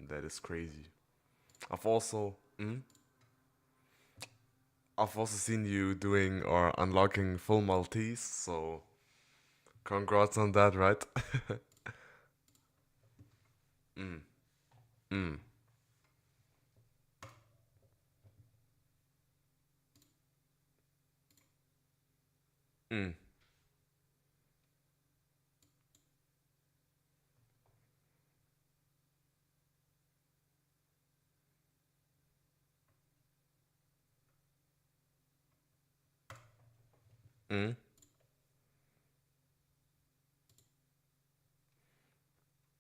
That is crazy. I've also, I've also seen you doing or unlocking full Maltese, so congrats on that, right? mm, mm, mm, mm,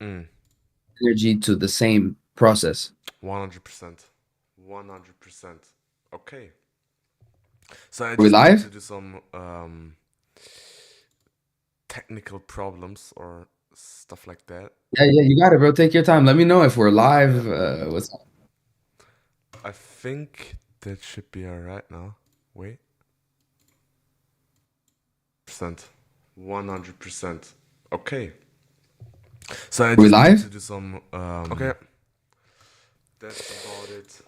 mm. Energy to the same process. 100%. 100%. Okay. So I Are we just need to live? do some technical problems or stuff like that. Yeah, yeah, you got it, bro. Take your time. Let me know if we're Yeah. live. What's up? I think that should be alright now. Wait. Percent. 100%. Okay. So I Are we just need to live? do some okay. That's about it.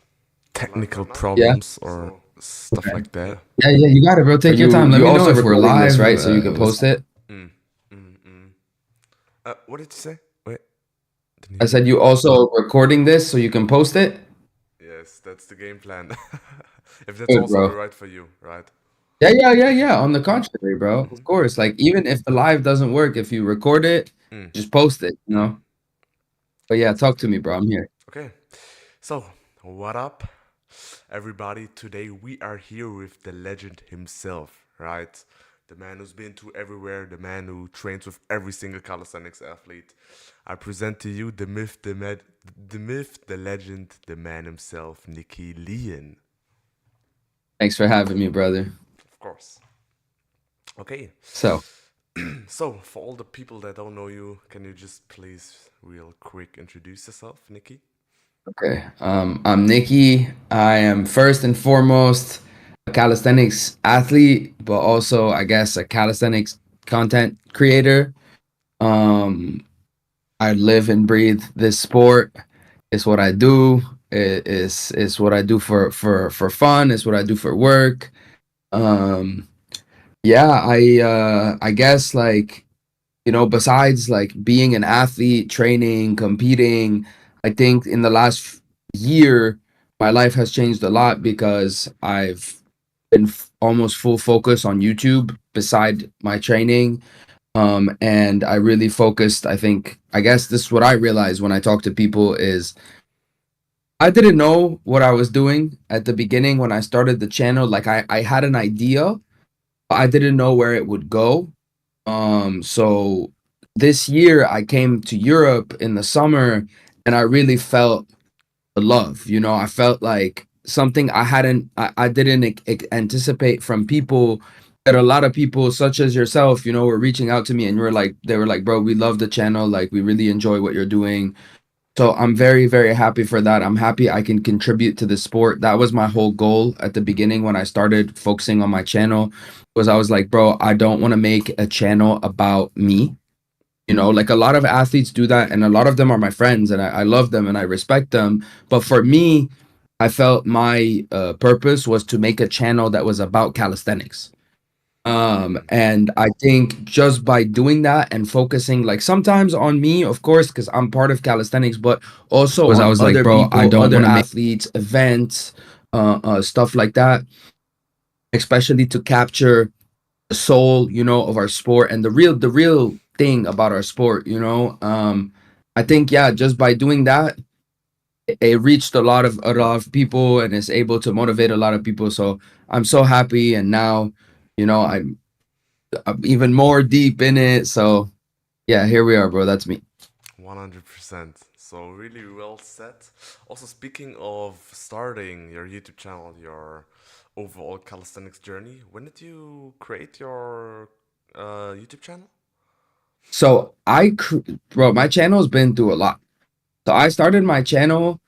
Technical Yeah. problems or stuff like that. Yeah, yeah, you got it, bro. Are Take your time. you Let you me know also if we're recording this, live, right? So you can what's post it? Mm, mm, mm. What did you say? Wait, didn't I hear you. said you also recording this so you can post it? Yes, that's the game plan. If that's Good, also bro. alright for you, right? Yeah, yeah, yeah, yeah. On the contrary, bro. Mm-hmm. Of course. Like even if the live doesn't work, if you record it, Mm, just post it, you mm. know? But yeah, talk to me, bro. I'm here. Okay. So, what up, everybody? Today we are here with the legend himself, right? The man who's been to everywhere, the man who trains with every single calisthenics athlete. I present to you the legend, the man himself, Nicky Leon. Thanks for having me, brother. Of course. Okay. So, So, for all the people that don't know you, can you just please, real quick, introduce yourself, Nicky? okay. I'm Nikki. I am first and foremost a calisthenics athlete, but also I guess a calisthenics content creator. Um, I live and breathe this sport. It's what I do. It's what I do for fun. It's what I do for work. Um, yeah, I guess like besides like being an athlete, training, competing, I think in the last year my life has changed a lot because I've been almost full focus on YouTube beside my training. And I really focused, I guess this is what I realized when I talk to people is I didn't know what I was doing at the beginning when I started the channel. Like I had an idea, but I didn't know where it would go. So this year I came to Europe in the summer and I really felt the love. I felt like something I didn't anticipate from people, that a lot of people such as yourself, were reaching out to me and they were like, bro, we love the channel. Like we really enjoy what you're doing. So I'm very, very happy for that. I'm happy I can contribute to the sport. That was my whole goal at the beginning when I started focusing on my channel, was I was like, bro, I don't want to make a channel about me. Like a lot of athletes do that, and a lot of them are my friends, and I love them and I respect them. But for me, I felt my purpose was to make a channel that was about calisthenics. Mm, And I think just by doing that and focusing like sometimes on me, of course, because I'm part of calisthenics, but also was I on was like, other bro, I people, don't other want to make. athletes, events, stuff like that, especially to capture the soul, of our sport and the real thing about our sport, I think, yeah, just by doing that, it reached a lot of people and is able to motivate a lot of people. So I'm so happy, and now, I'm even more deep in it. So yeah, here we are, bro. That's me. 100%. So really well said. Also, speaking of starting your YouTube channel, your overall calisthenics journey, when did you create your YouTube channel? So bro, my channel's been through a lot. So I started my channel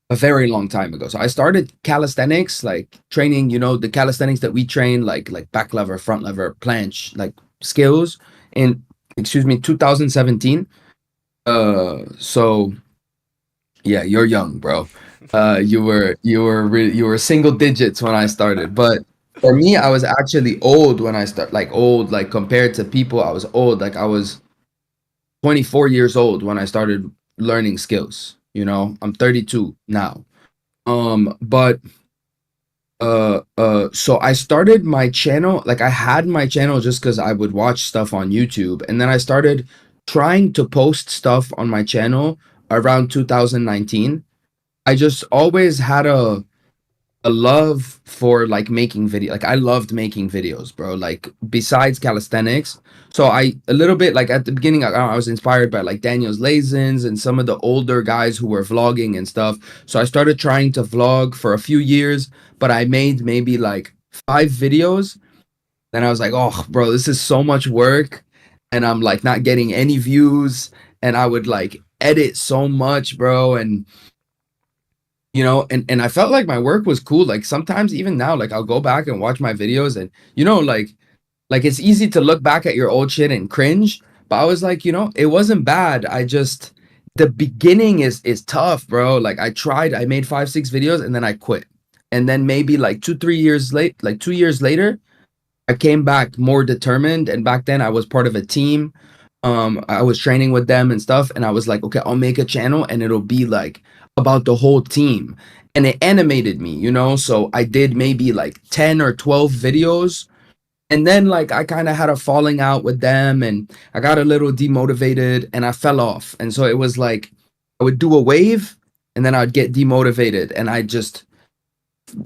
a very long time ago. So I started calisthenics, like training, the calisthenics that we train, like back lever, front lever, planche, like skills in, excuse me, 2017. So Yeah, you're young, bro. You were single digits when I started, but for me, I was actually old when I start, like old, like compared to people, I was old. Like I was 24 years old when I started learning skills. You know, I'm 32 now. But so I started my channel, like I had my channel just because I would watch stuff on YouTube, and then I started trying to post stuff on my channel around 2019. I just always had a love for like making video. Like I loved making videos, bro. Like besides calisthenics. So I a little bit like at the beginning I was inspired by like Daniel's Lazens and some of the older guys who were vlogging and stuff. So I started trying to vlog for a few years, but I made maybe like 5 videos. Then I was like, "Oh, bro, this is so much work and I'm like not getting any views." And I would like edit so much, bro, and and I felt like my work was cool. Like sometimes even now, like I'll go back and watch my videos and like it's easy to look back at your old shit and cringe, but I was like, it wasn't bad. I just the beginning is tough, bro. Like I made 5, 6 videos and then I quit. And then maybe like 2, 3 years late, like 2 years later, I came back more determined. And back then I was part of a team. I was training with them and stuff, and I was like, okay, I'll make a channel and it'll be like about the whole team. And it animated me, so I did maybe like 10 or 12 videos. And then like I kind of had a falling out with them and I got a little demotivated and I fell off. And so it was like I would do a wave and then I'd get demotivated and I just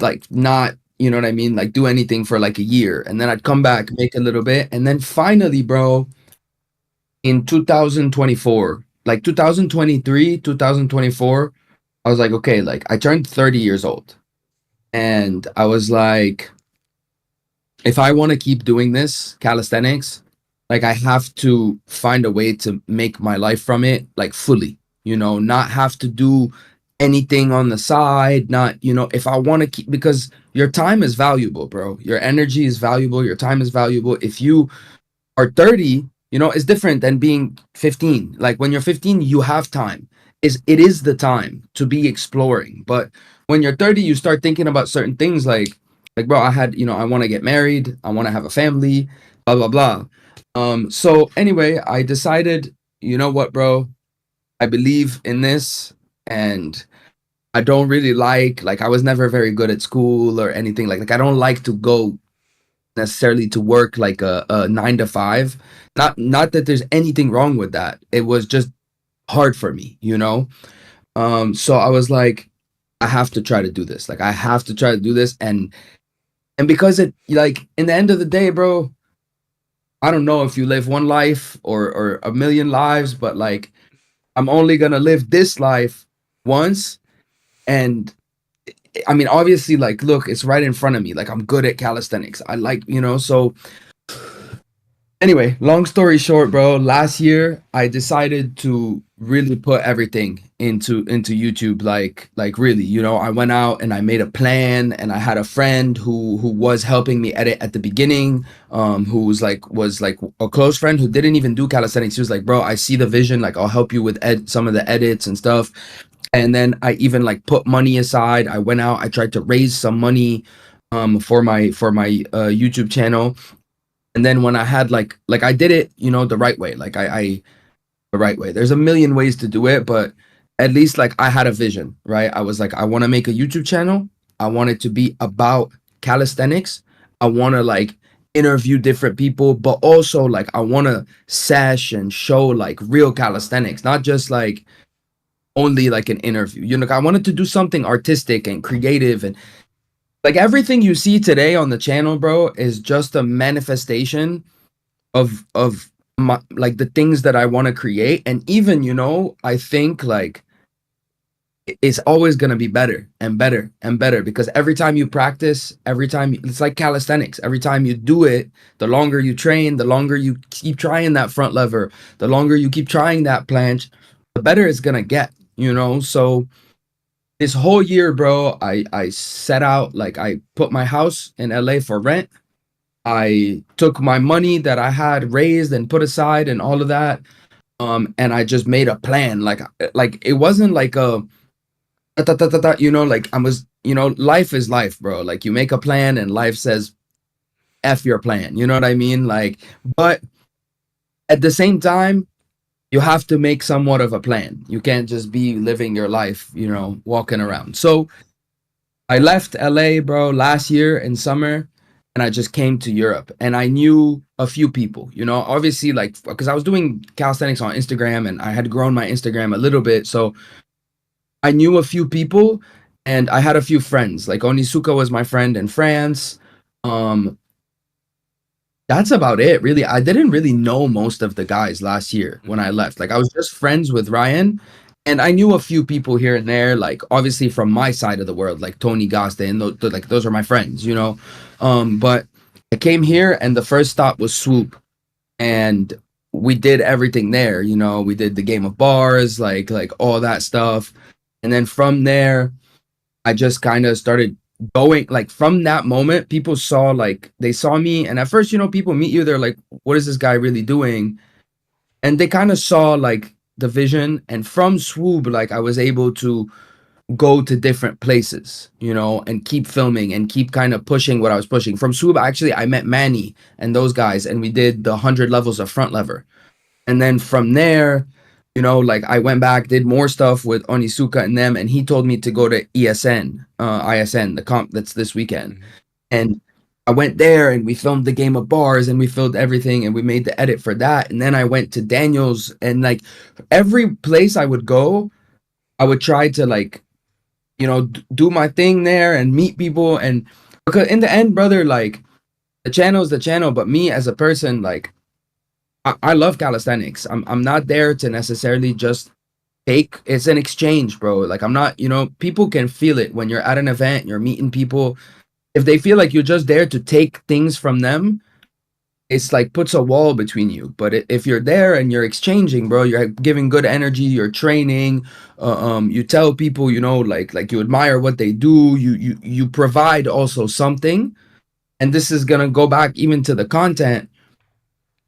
like not, you know what I mean, like do anything for like a year. And then I'd come back, make a little bit, and then finally, bro, in 2024, like 2023, 2024, I was like, okay, like I turned 30 years old. And I was like, if I want to keep doing this calisthenics, like I have to find a way to make my life from it like fully, not have to do anything on the side, not, if I want to keep, because your time is valuable, bro. Your energy is valuable, your time is valuable. If you are 30, is different than being 15. Like when you're 15, you have time. It is the time to be exploring. But when you're 30, you start thinking about certain things like bro, I want to get married, I want to have a family, blah blah blah. So anyway, I decided, you know what, bro? I believe in this and I don't really like I was never very good at school or anything like I don't like to go necessarily to work like a 9 to 5. Not that there's anything wrong with that. It was just hard for me. So I was like, I have to try to do this. Like I have to try to do this, and because it like in the end of the day, bro, I don't know if you live one life or a million lives, but like I'm only gonna live this life once. And I mean, obviously, like, look, it's right in front of me. Like, I'm good at calisthenics. I like, so anyway, long story short, bro, last year I decided to really put everything into YouTube, like really, I went out and I made a plan, and I had a friend who was helping me edit at the beginning, who was like a close friend who didn't even do calisthenics. He was like, bro, I see the vision, like I'll help you with some of the edits and stuff. And then I even like put money aside. I went out, I tried to raise some money for my YouTube channel. And then when I had like I did it, the right way. Like I the right way. There's a million ways to do it, but at least like I had a vision, right? I was like, I want to make a YouTube channel. I want it to be about calisthenics. I want to like interview different people, but also like I want to sesh and show like real calisthenics, not just like only like an interview. I wanted to do something artistic and creative, and like everything you see today on the channel, bro, is just a manifestation of my like the things that I want to create. And even, I think like it's always going to be better and better and better, because every time you practice, every time it's like calisthenics, every time you do it, the longer you train, the longer you keep trying that front lever, the longer you keep trying that planche, the better it's going to get. So this whole year, bro, I set out, like I put my house in LA for rent. I took my money that I had raised and put aside and all of that. And I just made a plan. Like it wasn't like You know, like I was, you know, life is life, bro. Like you make a plan and life says F your plan. You know what I mean? Like, but at the same time, you have to make somewhat of a plan. You can't just be living your life, you know, walking around. So I left LA, bro, last year in summer, and I just came to Europe. And I knew a few people, you know, obviously, like, because I was doing calisthenics on Instagram and I had grown my Instagram a little bit. So I knew a few people and I had a few friends. Like Onisuka was my friend in France. Um, that's about it, really. I didn't really know most of the guys last year when I Mm-hmm. left. Like I was just friends with Ryan, and I knew a few people here and there, like obviously from my side of the world, like Tony Gaste, and like those are my friends, you know. But I came here, and the first stop was Swoop, and we did everything there. You know, we did the game of bars, like all that stuff, and then from there I just kind of started going like from that moment people saw like they saw me and at first you know people meet you they're like what is this guy really doing and they kind of saw like the vision and from Swoop like I was able to go to different places you know and keep filming and keep kind of pushing what I was pushing from Swoop actually I met Manny and those guys and we did the 100 levels of front lever and then from there, you know, like I went back, did more stuff with Onisuka and them, and he told me to go to ISN, the comp that's this weekend. Mm-hmm. And I went there and we filmed the game of bars and we filmed everything and we made the edit for that. And then I went to Daniel's and like every place I would go, I would try to like, you know, do my thing there and meet people. And because in the end, brother, like the channel is the channel, but me as a person, like I love calisthenics. I'm not there to necessarily just take. It's an exchange, bro. Like I'm not, you know, people can feel it when you're at an event, you're meeting people. If they feel like you're just there to take things from them, it's like puts a wall between you. But if you're there and you're exchanging, bro, you're giving good energy, you're training, you tell people, you know, like you admire what they do, you provide also something, and this is gonna go back even to the content.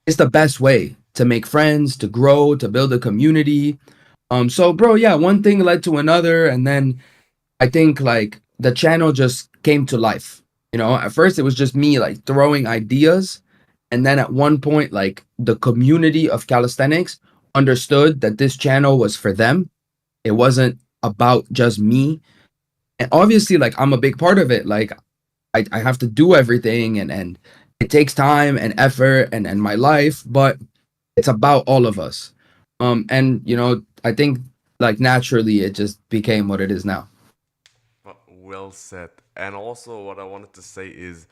It's the best way to make friends, to grow, to build a community. So bro, yeah, one thing led to another, and then I think like the channel just came to life. You know, at first it was just me like throwing ideas, and then at one point, like the community of calisthenics understood that this channel was for them. It wasn't about just me. And obviously, like I'm a big part of it. Like I have to do everything and it takes time and effort and my life, but it's about all of us. And you know, I think like naturally it just became what it is now. Well said. And also, what I wanted to say is,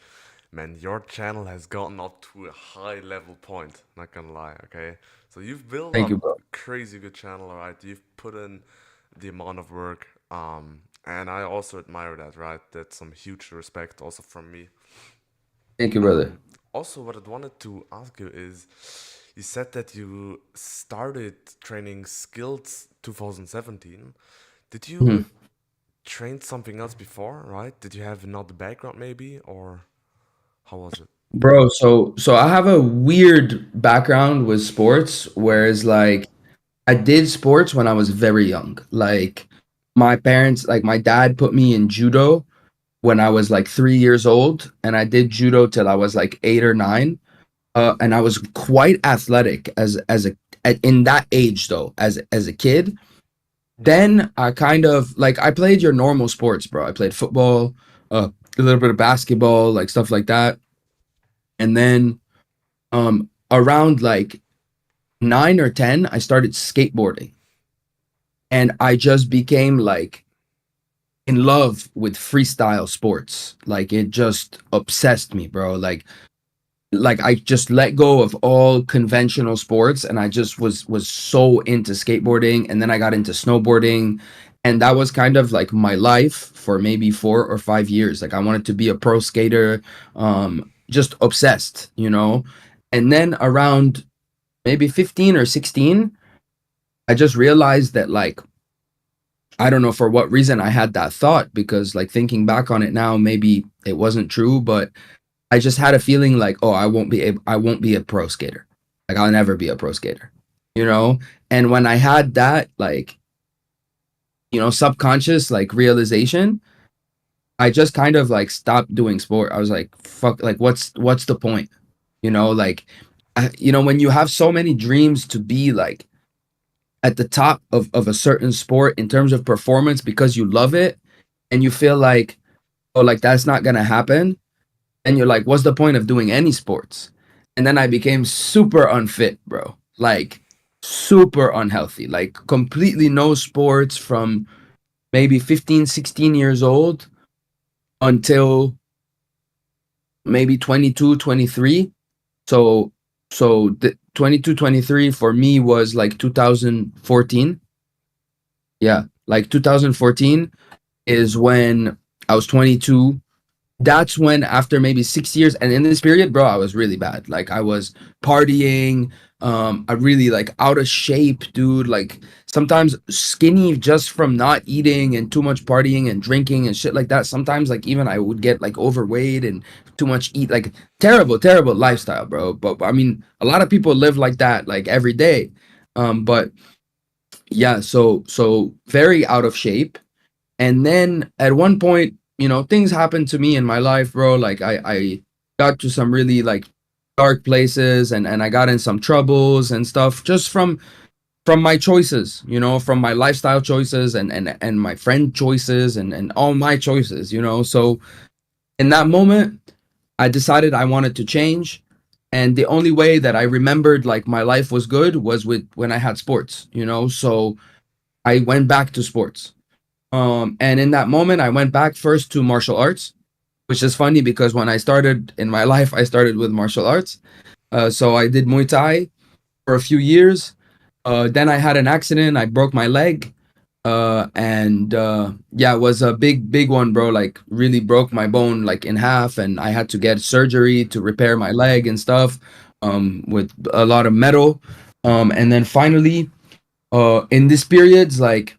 man, your channel has gotten up to a high level point. Not gonna lie, okay? So you've built Thank you, up bro. a crazy good channel, right? You've put in the amount of work, and I also admire that, right? That's some huge respect also from me. Thank you, brother. Also, what I wanted to ask you is, you said that you started training skills 2017. Did you Mhm. train something else before, right? Did you have another background maybe, or how was it? Bro, so I have a weird background with sports, whereas like I did sports when I was very young. Like my parents, like my dad put me in judo when I was like 3 years old, and I did judo till I was like 8 or 9. And I was quite athletic as a in that age though, as a kid. Then I kind of like I played your normal sports, bro. I played football, a little bit of basketball, like stuff like that. And then around like 9 or 10, I started skateboarding, and I just became like in love with freestyle sports. Like it just obsessed me, bro. Like I just let go of all conventional sports and I just was so into skateboarding, and then I got into snowboarding, and that was kind of like my life for maybe 4 or 5 years. Like I wanted to be a pro skater, just obsessed, you know. And then around maybe 15 or 16, I just realized that like I don't know for what reason I had that thought, because like thinking back on it now, maybe it wasn't true, but I just had a feeling like, oh, I won't be a pro skater. Like I'll never be a pro skater, you know? And when I had that, like subconscious like realization, I just kind of like stopped doing sport. I was like, fuck, like what's the point? Like when you have so many dreams to be like at the top of a certain sport in terms of performance because you love it, and you feel like, oh, like that's not gonna happen, and you're like, what's the point of doing any sports? And then I became super unfit, bro. Like super unhealthy, like completely no sports from maybe 15, 16 years old until maybe 22, 23. So the 22, 23 for me was like 2014. Yeah, like 2014 is when I was 22. That's when, after maybe 6 years, and in this period, bro, I was really bad. Like I was partying, I really like out of shape, dude. Like sometimes skinny just from not eating and too much partying and drinking and shit like that. Sometimes like even I would get like overweight and too much eat, like terrible, terrible lifestyle, bro. But I mean, a lot of people live like that like every day. But yeah, so very out of shape. And then at one point, things happened to me in my life, bro. Like I got to some really like dark places, and I got in some troubles and stuff just from my choices, from my lifestyle choices and my friend choices and all my choices, So in that moment, I decided I wanted to change. And the only way that I remembered like my life was good was with when I had sports, So I went back to sports. And in that moment, I went back first to martial arts, which is funny because when I started in my life, I started with martial arts. So I did Muay Thai for a few years. Then I had an accident. I broke my leg. And yeah, it was a big, big one, bro. Like really broke my bone like in half, and I had to get surgery to repair my leg and stuff. With a lot of metal. And then finally, in this periods, like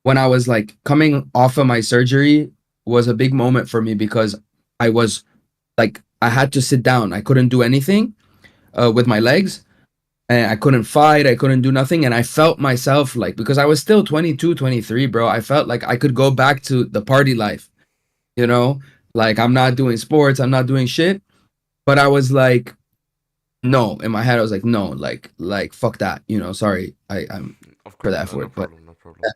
when I was like coming off of my surgery was a big moment for me because I was like I had to sit down. I couldn't do anything with my legs, and I couldn't fight. I couldn't do nothing, and I felt myself like, because I was still 22, 23, bro. I felt like I could go back to the party life, you know? Like I'm not doing sports, I'm not doing shit, but I was like no, in my head I was like no, like fuck that, sorry. I'm Of for course, the F no, no word, but problem, no problem.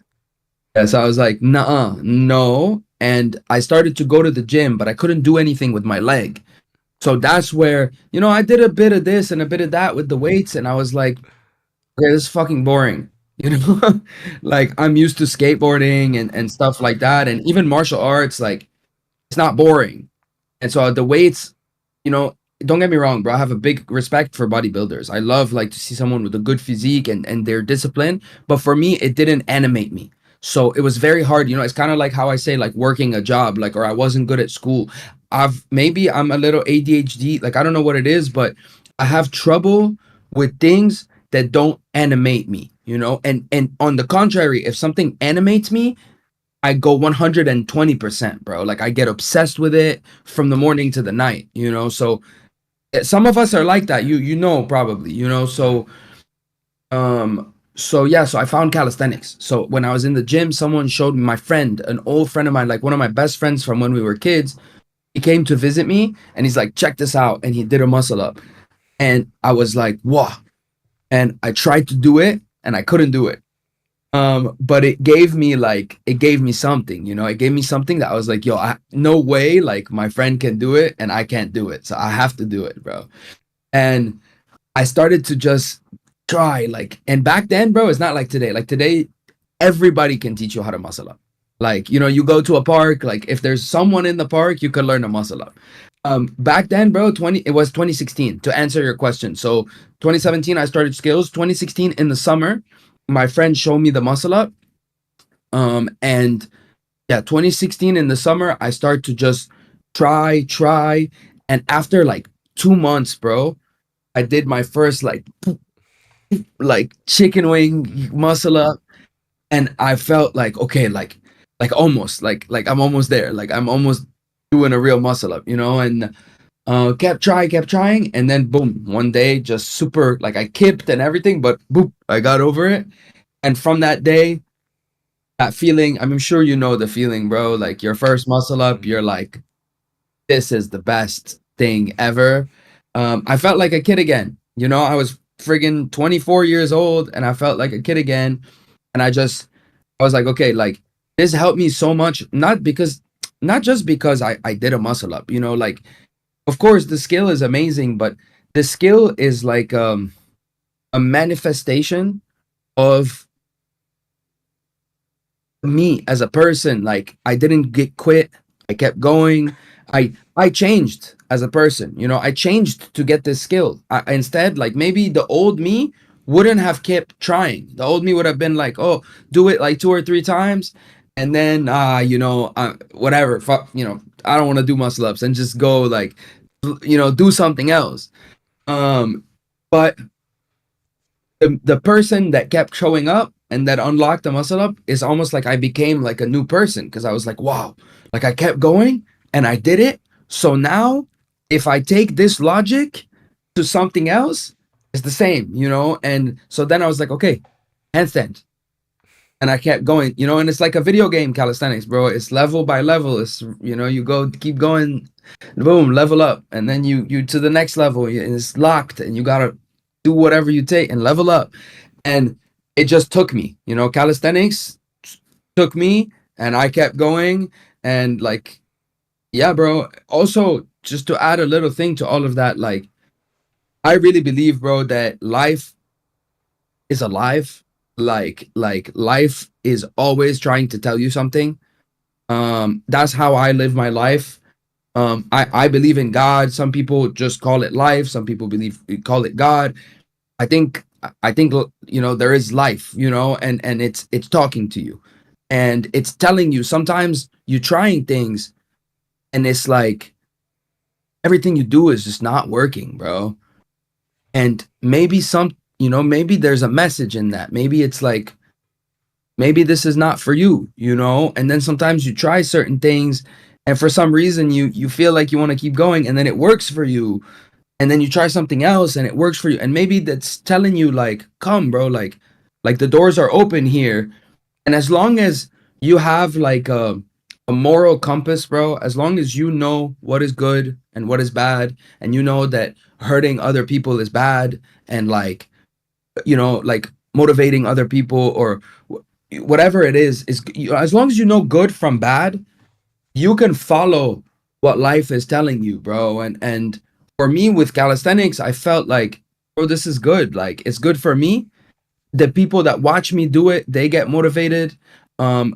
yeah, so I was like, nah, no. And I started to go to the gym, but I couldn't do anything with my leg. So that's where, I did a bit of this and a bit of that with the weights. And I was like, okay, this is fucking boring. Like I'm used to skateboarding and stuff like that. And even martial arts, like it's not boring. And so the weights, you know, don't get me wrong, bro. I have a big respect for bodybuilders. I love like to see someone with a good physique and their discipline. But for me, it didn't animate me. So it was very hard. It's kind of like how I say like working a job, like, or I wasn't good at school. I'm a little ADHD. Like I don't know what it is, but I have trouble with things that don't animate me, And on the contrary, if something animates me, I go 120%, bro. Like I get obsessed with it from the morning to the night, So some of us are like that. You know probably, Yeah. So yeah, so I found calisthenics. So when I was in the gym, someone showed me, my friend, an old friend of mine, like one of my best friends from when we were kids. He came to visit me and he's like, check this out. And he did a muscle up. And I was like, wow. And I tried to do it and I couldn't do it. But it gave me something, It gave me something that I was like, yo, no way, like my friend can do it and I can't do it. So I have to do it, bro. And I started to just try, like, and back then, bro, it's not like today. Like today, everybody can teach you how to muscle up. Like, you go to a park, like if there's someone in the park, you can learn to muscle up. Back then, bro, it was 2016 to answer your question. So 2017, I started skills. 2016 in the summer, my friend showed me the muscle up. And yeah, 2016 in the summer, I start to just try. And after like 2 months, bro, I did my first like chicken wing muscle up, and I felt like okay, like almost like I'm almost there, like I'm almost doing a real muscle up, and kept trying, and then boom, one day just super like I kipped and everything, but boop, I got over it, and from that day that feeling. I'm sure you know the feeling, bro. Like your first muscle up, you're Mm-hmm. like, this is the best thing ever. I felt like a kid again. You know, I was friggin' 24 years old and I felt like a kid again. And I was like, okay, like this helped me so much. Not just because I did a muscle up, you know, like, of course, the skill is amazing, but the skill is like a manifestation of me as a person. Like I didn't get quit. I kept going. I changed as a person. You know, I changed to get this skill. Instead, like maybe the old me wouldn't have kept trying. The old me would have been like, "Oh, do it like two or three times, and then whatever. Fuck, I don't want to do muscle ups and just go like, do something else." Um, but the person that kept showing up and that unlocked the muscle up is almost like I became like a new person because I was like, wow, like I kept going and I did it. So now if I take this logic to something else, it's the same, And so then I was like, okay, handstand. And I kept going, and it's like a video game calisthenics, bro. It's level by level. It's you go keep going, boom, level up, and then you to the next level, and it's locked, and you gotta do whatever you take and level up. And it just took me, calisthenics took me, and I kept going, and like, yeah, bro. Also, just to add a little thing to all of that, like, I really believe, bro, that life is alive. Like life is always trying to tell you something. That's how I live my life. I believe in God. Some people just call it life. Some people call it God. I think there is life, and it's talking to you, and it's telling you. Sometimes you trying things, and it's like everything you do is just not working, bro. And maybe maybe there's a message in that. Maybe it's like maybe this is not for you, and then sometimes you try certain things, and for some reason you feel like you want to keep going, and then it works for you, and then you try something else and it works for you, and maybe that's telling you like, come, bro, like the doors are open here. And as long as you have like a moral compass, bro, as long as you know what is good and what is bad, and you know that hurting other people is bad, and like motivating other people, or whatever it is as long as you know good from bad, you can follow what life is telling you, bro. And for me with calisthenics, I felt like, bro, this is good. Like it's good for me. The people that watch me do it, they get motivated.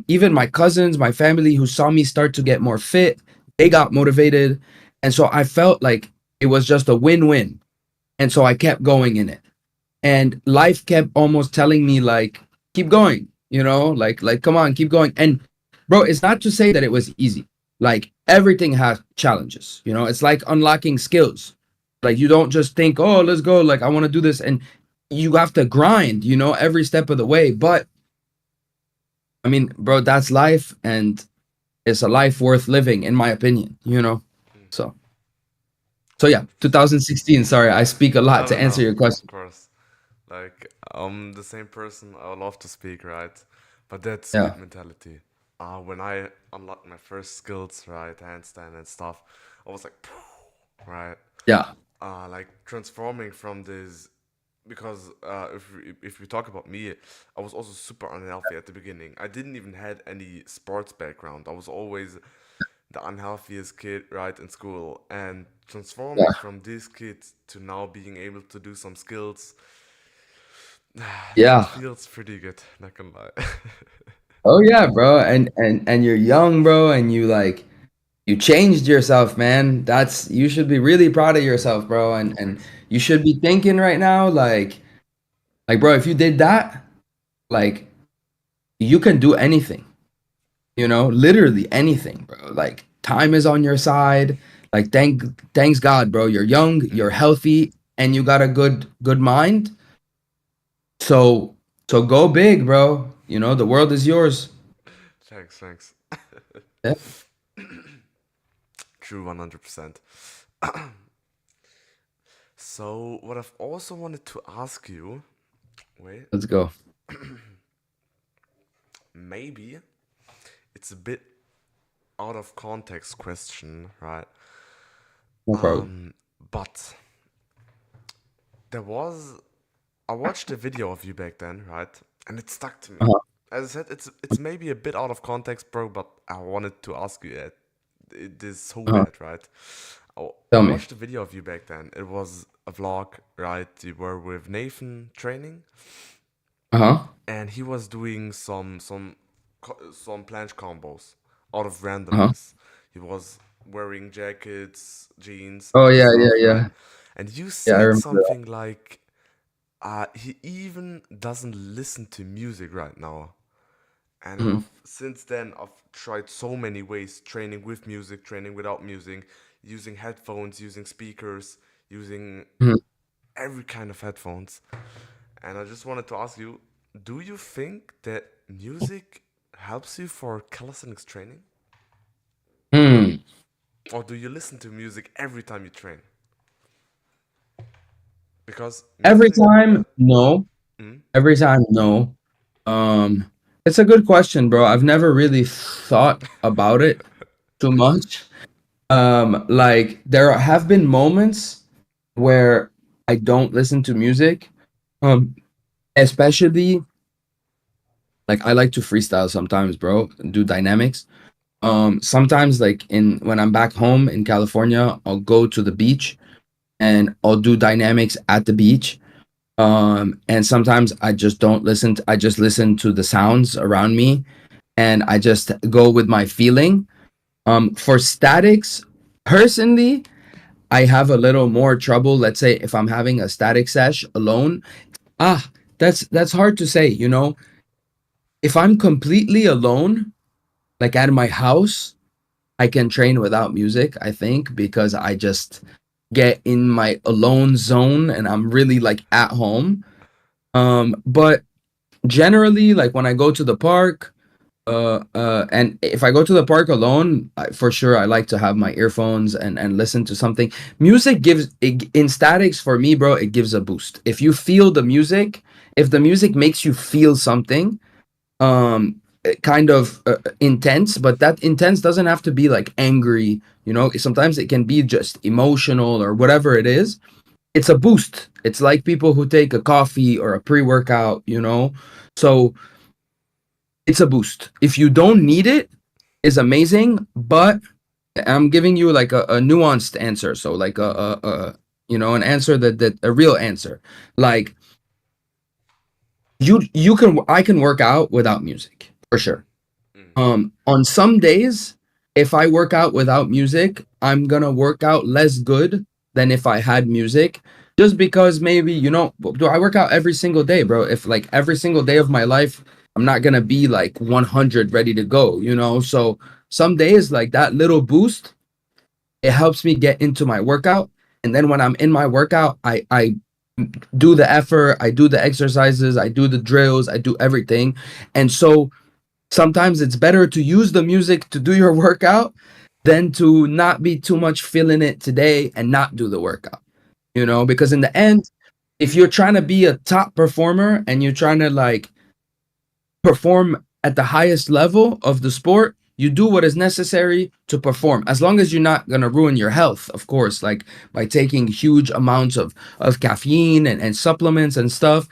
Even my cousins, my family who saw me start to get more fit, they got motivated. And so I felt like it was just a win-win. And so I kept going in it, and life kept almost telling me like, keep going, like come on, keep going. And bro, it's not to say that it was easy. Like everything has challenges, it's like unlocking skills. Like you don't just think, oh, let's go, like I want to do this, and you have to grind, every step of the way. But I mean, bro, that's life, and it's a life worth living in my opinion. Mm-hmm. So so yeah, 2016. Sorry, I speak a lot No, to no, answer no. your Of question. course. Like, I'm the same person. I love to speak, right? But that Yeah, sweet mentality. When I unlocked my first skills, right, handstand and stuff, I was like, right, yeah, like transforming from this. Because if we talk about me, I was also super unhealthy at the beginning. I didn't even had any sports background. I was always the unhealthiest kid, right, in school. And transforming yeah, from this kid to now being able to do some skills, that yeah. feels pretty good, not gonna lie. Oh yeah, bro. And you're young, bro, and you changed yourself, man. That's You should be really proud of yourself, bro. And Thanks. you should be thinking right now like bro, if you did that, like you can do anything, literally anything, bro. Like time is on your side. Like thanks God, bro. You're young, you're Mm-hmm. healthy, and you got a good mind. So so go big, bro. The world is yours. Thanks, thanks. Yeah, True, 100%. So, what I've also wanted to ask you, wait, let's go. maybe it's a bit out of context question, right? No problem. But there was I watched a video of you back then, right? And it stuck to me. Uh-huh. As I said, it's maybe a bit out of context, bro, but I wanted to ask you that. It is so Uh-huh. bad, right? I Tell me. watched a video of you back then. It was a vlog, right? You were with Nathan training, Uh-huh. and he was doing some planche combos out of Uh-huh. randomness. He was wearing jackets, jeans, Oh and yeah, yeah, stuff, right? yeah. And you Yeah, I said remember that. something like, he even doesn't listen to music right now. And Hmm. since then, I've tried so many ways: training with music, training without music, using headphones, using speakers, using Hmm. every kind of headphones. And I just wanted to ask you, do you think that music helps you for calisthenics training? Hmm. Or do you listen to music every time you train? Because Every music, yeah. time, no. Mm, Every time, no. Um, it's a good question, bro. I've never really thought about it too much. Like there have been moments where I don't listen to music. Um, Especially like I like to freestyle sometimes, bro, and do dynamics. Sometimes like in when I'm back home in California, I'll go to the beach and I'll do dynamics at the beach. And sometimes I just don't listen I just listen to the sounds around me and I just go with my feeling. For statics, personally, I have a little more trouble. Let's say if I'm having a static sesh alone, ah, that's hard to say, you know. If I'm completely alone, like at my house, I can train without music, I think, because I just get in my alone zone and I'm really like at home. But generally, like when I go to the park, and if I go to the park alone, for sure I like to have my earphones and listen to something. Music gives in statics for me, bro. It gives a boost. If you feel the music, if the music makes you feel something, kind of intense, but that intense doesn't have to be like angry. You know, sometimes it can be just emotional or whatever it is. It's a boost. It's like people who take a coffee or a pre-workout. You know, so it's a boost. If you don't need it, is amazing, but I'm giving you like a nuanced answer. So like you know, an answer that a real answer. Like you can I can work out without music for sure. mm, On some days, if I work out without music, I'm gonna work out less good than if I had music. Just because maybe, you know, do I work out every single day, bro? If like every single day of my life, I'm not gonna be like 100 ready to go, you know? So some days, like that little boost, it helps me get into my workout. And then when I'm in my workout, I do the effort, I do the exercises, I do the drills, I do everything. And so sometimes it's better to use the music to do your workout than to not be too much feeling it today and not do the workout, you know, because in the end, if you're trying to be a top performer and you're trying to like perform at the highest level of the sport, you do what is necessary to perform, as long as you're not going to ruin your health, of course, like by taking huge amounts of caffeine and supplements and stuff.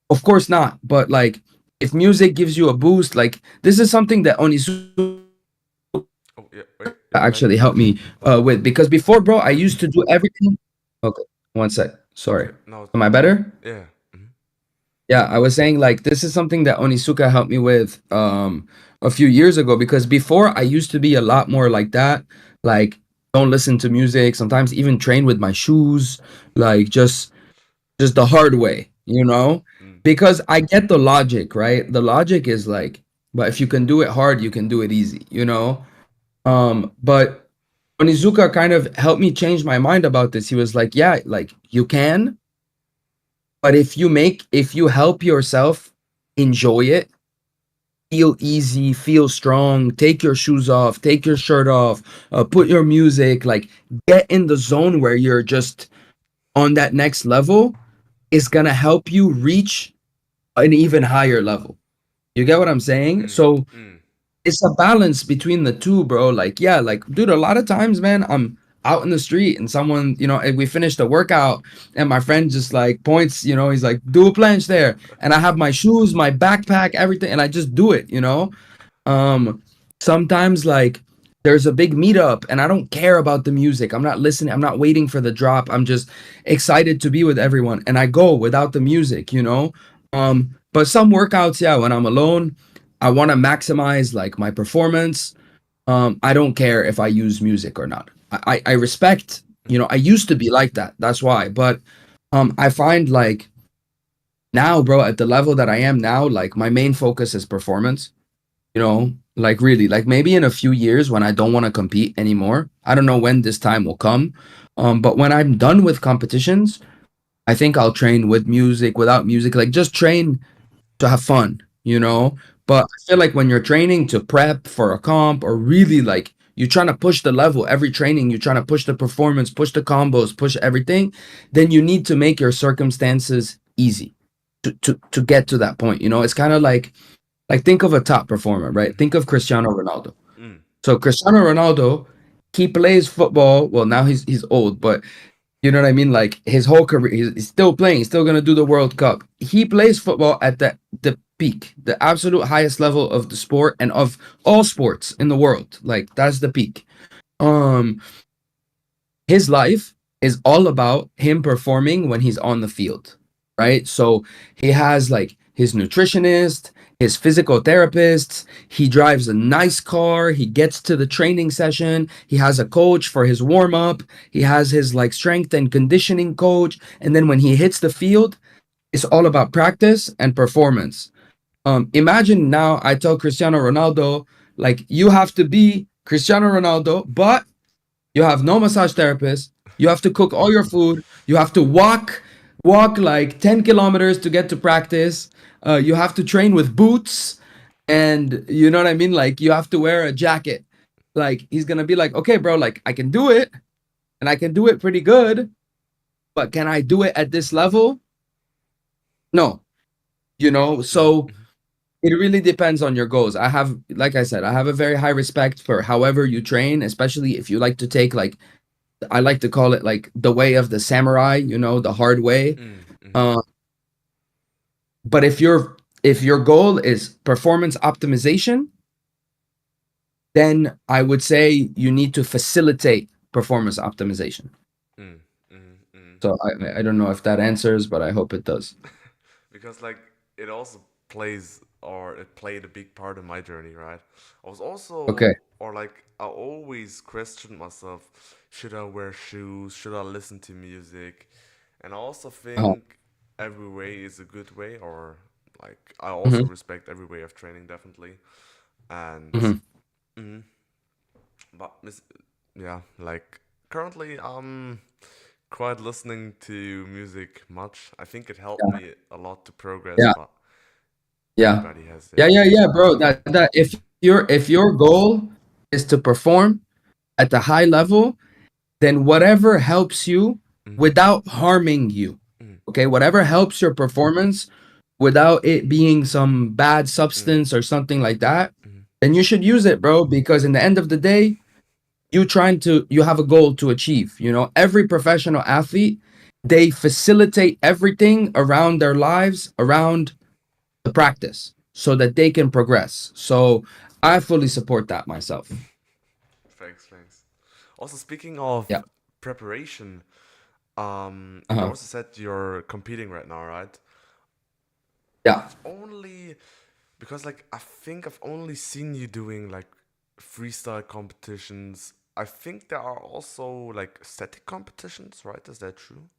Of course not. But like if music gives you a boost, like this is something that Onizuka oh, yeah, wait, yeah, maybe. actually helped me with, because before, bro, I used to do everything. Okay, one sec. Sorry. Okay, no, Am I better? yeah. Mhm. Yeah, I was saying like this is something that Onizuka helped me with a few years ago, because before I used to be a lot more like that, like don't listen to music, sometimes even train with my shoes, like just the hard way, you know? Mm. Because I get the logic, right? The logic is like, but if you can do it hard, you can do it easy, you know? But Onizuka kind of helped me change my mind about this. He was like, yeah, like you can, but if you help yourself enjoy it, feel easy, feel strong, take your shoes off, take your shirt off, put your music, like get in the zone where you're just on that next level, is gonna help you reach an even higher level, You get what I'm saying? Mm, So mm, it's a balance between the two, bro. Like, yeah, like, dude, a lot of times, man, I'm out in the street and someone, and we finished a workout and my friend just like points, he's like, do a planche there. And I have my shoes, my backpack, everything, and I just do it. Um, Sometimes like there's a big meetup and I don't care about the music. I'm not listening, I'm not waiting for the drop. I'm just excited to be with everyone. And I go without the music. But some workouts, yeah, when I'm alone, I want to maximize like my performance. I don't care if I use music or not. I respect, mm, I used to be like that. That's why. But I find like now, bro, at the level that I am now, like my main focus is performance. Like really, like maybe in a few years when I don't want to compete anymore. I don't know when this time will come. But when I'm done with competitions, I think I'll train with music, without music, like just train to have fun. mm, But I feel like when you're training to prep for a comp or really like you're trying to push the level every training, you're trying to push the performance, push the combos, push everything, then you need to make your circumstances easy to get to that point. It's kind of like think of a top performer, right? mm, Think of Cristiano Ronaldo. mm, So Cristiano Ronaldo, he plays football. Well, now he's old, but you know what I mean? Like his whole career, he's still playing. He's still gonna do the World Cup. He plays football at the peak, the absolute highest level of the sport and of all sports in the world. Like that's the peak. Um, his life is all about him performing when he's on the field, right? So he has like his nutritionist, his physical therapists, he drives a nice car, he gets to the training session, he has a coach for his warm up, he has his like strength and conditioning coach, and then when he hits the field, it's all about practice and performance. Imagine now I tell Cristiano Ronaldo, like, you have to be Cristiano Ronaldo, but you have no massage therapist. You have to cook all your food. You have to walk like 10 kilometers to get to practice. You have to train with boots. And you know what I mean? Like, you have to wear a jacket. Like, he's going to be like, okay, bro, like, I can do it and I can do it pretty good. But can I do it at this level? No, mm, so mm. it really depends on your goals. I have, like I said, I have a very high respect for however you train, especially if you like to take like I like to call it like the way of the samurai, the hard way. Mm, mm, Uh, but if your goal is performance optimization, then I would say you need to facilitate performance optimization. mm, mm, mm. So I don't know if that answers, but I hope it does. Because like it also plays or it played a big part in my journey, right? I was Okay. also or like I always questioned myself, should I wear shoes? Should I listen to music? And I also Uh-huh. think every way is a good way or like I also Hmm. respect every way of training definitely. And Hmm. mm, but yeah, like currently quite listening to music much. I think it helped Yeah. me a lot to progress, Yeah. but Yeah. everybody has Yeah. their Yeah. Yeah, bro. That if your goal is to perform at the high level, then whatever helps you mm, without harming you, mm, okay, whatever helps your performance without it being some bad mm, substance or something like that, mm, then you should use it, bro, because in the end of the day, you have a goal to achieve. Every professional athlete, they facilitate everything around their lives around the practice so that they can progress. So I fully support that myself. thanks, thanks. Also, speaking of Yeah. preparation, you Uh-huh. also said you're competing right now, right? Yeah. I've only because like I think I've only seen you doing like freestyle competitions. I think there are also like static competitions, right? Is that true?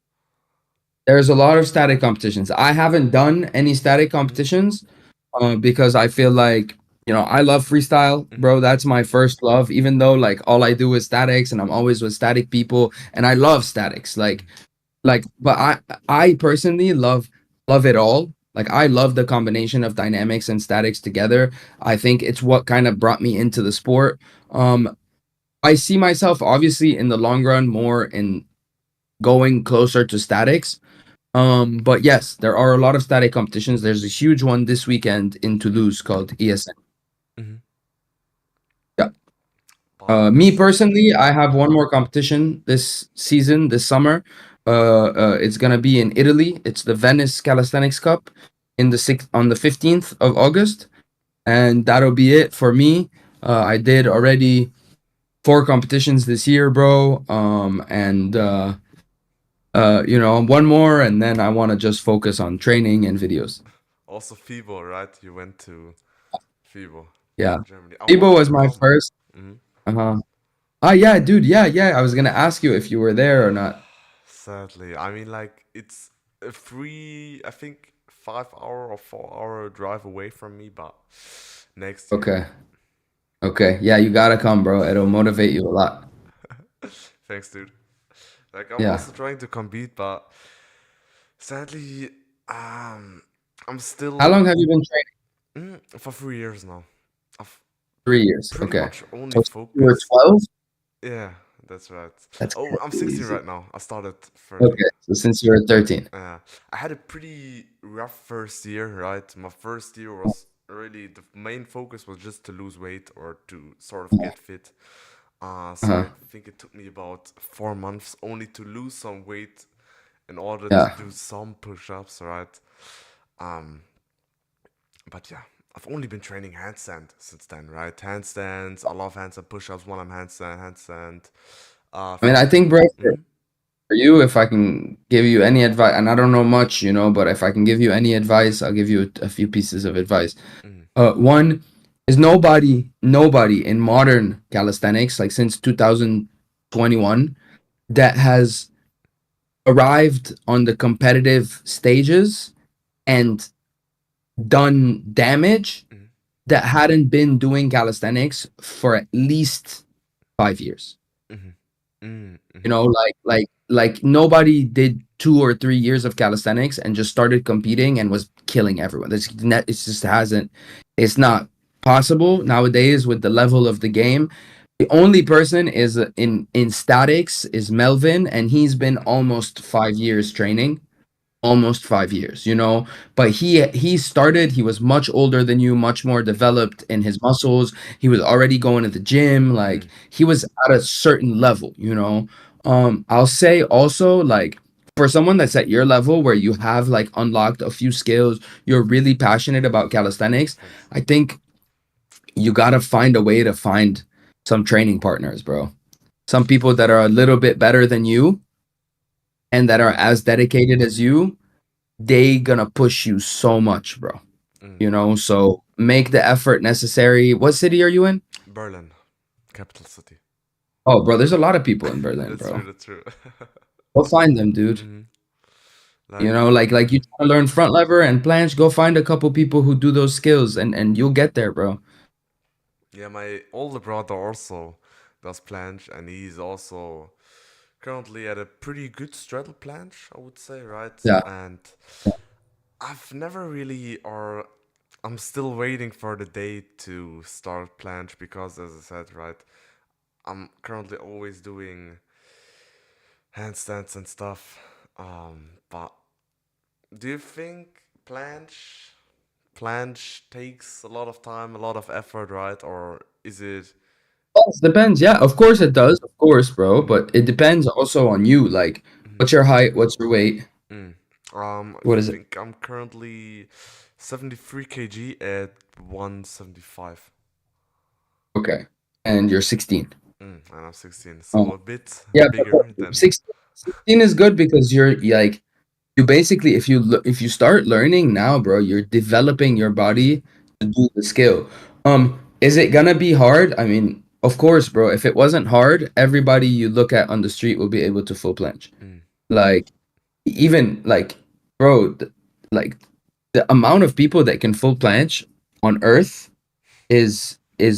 There's a lot of static competitions. I haven't done any static Mm-hmm. competitions because I feel like, I love freestyle, Mm-hmm. bro. That's my first love, even though like all I do is statics and I'm always with static people and I love statics. But I personally love it all. Like I love the combination of dynamics and statics together. I think it's what kind of brought me into the sport. I see myself obviously in the long run more in going closer to statics, But yes, there are a lot of static competitions. There's a huge one this weekend in Toulouse called ESN. Hmm. Yeah. But Me personally, I have one more competition this season, this summer. It's gonna be in Italy. It's the Venice Calisthenics Cup in the sixth on the 15th of August, and that'll be it for me. I did already four competitions this year, bro. And one more, and then I want to just focus on training and videos. also FIBO, right? You went to FIBO Yeah, in Germany. I Ibo wanted was to my come. first. Hmm. Uh-huh. Ah, yeah, dude. Yeah, yeah. I was gonna ask you if you were there or not. Sadly, I mean, like it's a I think 5 hour or 4 hour drive away from me, but next year. Okay. Okay. Yeah, you gotta come, bro. It'll motivate you a lot. Thanks, dude. Like I'm Yeah. also trying to compete, but sadly, um, I'm How still long have you been training? for 3 years now. I've 3 years. pretty Okay. much only So since you were focused. 12? Yeah, that's right. That's Oh, I'm 16 crazy. right now. I started 13. Okay. So since you were 13. I had a pretty rough first year, right? My first year was really the main focus was just to lose weight or to sort of get fit. So Uh-huh. I think it took me about 4 months only to lose some weight in order to Yeah. do some push-ups, right? Um, but yeah, I've only been training handstand since then, right? Handstands, I love handstand push-ups when I'm handstand. I mean, I Fifty. think, bro, Mm-hmm, for you, if I can give you any advice, and I don't know much, but if I can give you any advice, I'll give you a few pieces of advice. mm-hmm, One is nobody in modern calisthenics, like since 2021, that has arrived on the competitive stages and done damage mm-hmm, that hadn't been doing calisthenics for at least 5 years. mm-hmm, mm-hmm, Like nobody did 2 or 3 years of calisthenics and just started competing and was killing everyone. It's just hasn't. It's not possible nowadays with the level of the game. The only person is in statics is Melvin, and he's been almost 5 years training, almost 5 years, but he started, he was much older than you, much more developed in his muscles. He was already going to the gym, like mm-hmm, he was at a certain level. I'll say also, like, for someone that's at your level where you have like unlocked a few skills, you're really passionate about calisthenics. thanks. I think you got to find a way to find some training partners, bro. Some people that are a little bit better than you and that are as dedicated as you, they gonna push you so much, bro. Mm. So make the effort necessary. What city are you in? Berlin, capital city. Oh, bro, there's a lot of people in Berlin, That's true. bro. That's true. Go find them, dude. Hmm. Like, Like you trying to learn front lever and planche, go find a couple people who do those skills, and you'll get there, bro. yeah, my older brother also does planche, and he's also currently at a pretty good straddle planche, I would say, right? Yeah. And I've never really, or I'm still waiting for the day to start planche because, as I said, right, I'm currently always doing handstands and stuff. But do you think planche takes a lot of time, a lot of effort, right? Or is it? It depends. Yeah, of course it does. Of course, bro. Mm, But it depends also on you. Like, mm, what's your height? What's your weight? mm. I What is it? think I'm currently 73 kg at 175. Okay. And you're 16. And I'm 16, so Um, a bit yeah, bigger but than. 16 is good because you're like you basically, if you start learning now, bro, you're developing your body to do the skill. Is it gonna be hard? I mean, of course, bro. If it wasn't hard, everybody you look at on the street will be able to full planche. Mm, Like, even like, bro, like the amount of people that can full planche on Earth is